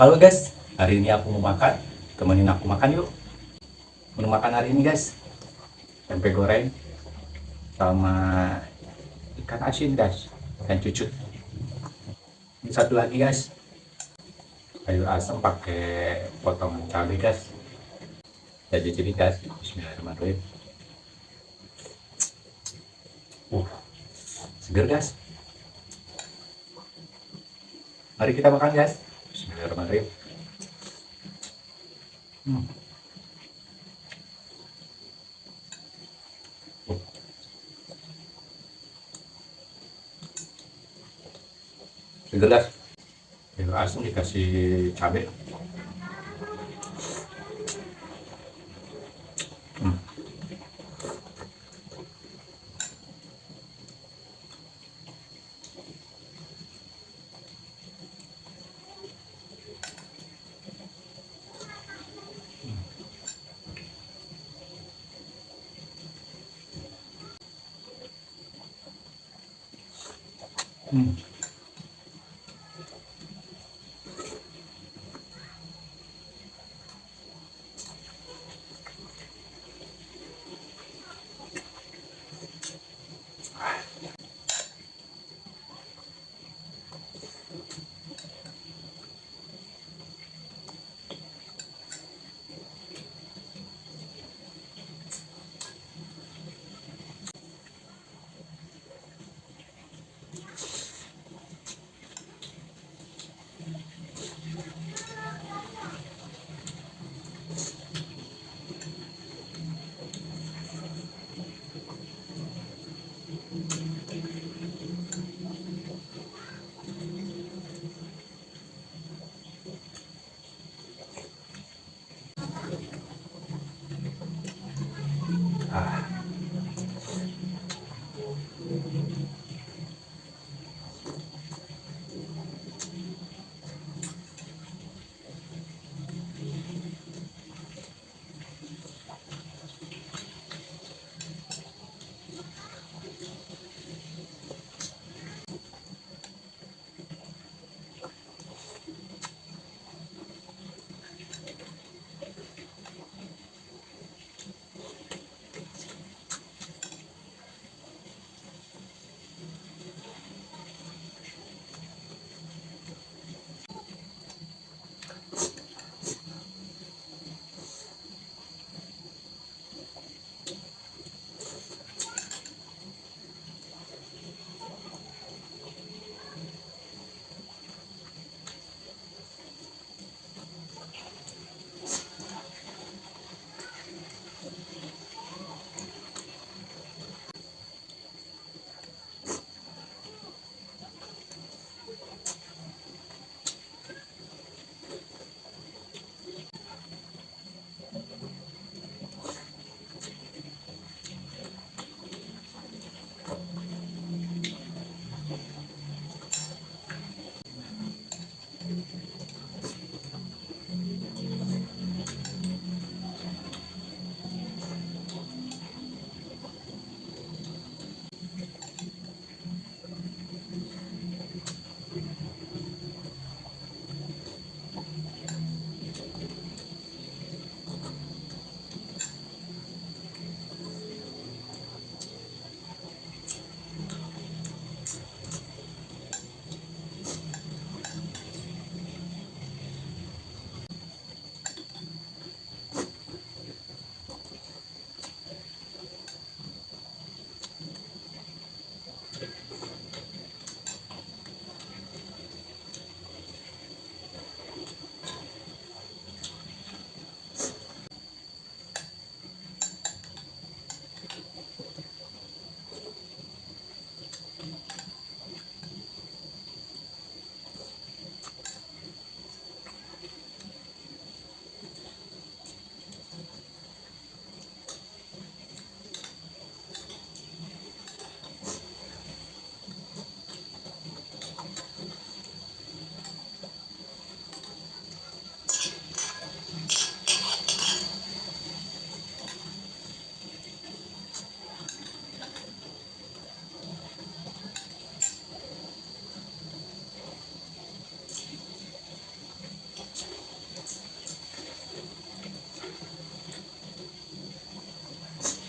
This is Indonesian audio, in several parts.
Halo guys, hari ini aku mau makan. Temenin aku makan yuk. Menu makan hari ini guys, tempe goreng sama ikan asin guys, dan cucut. Ini satu lagi guys, sayur asam pakai potongan cabai guys. Jadi guys, Bismillahirrahmanirrahim. Uh, Seger guys. Mari kita makan guys. Bismillahirrahmanirrahim. Hmm. Uh, Seger guys. Sayur asam dikasih cabai. Hmm. Hmm.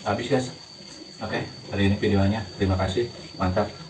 habis guys. Oke, hari ini videonya. Terima kasih. Mantap.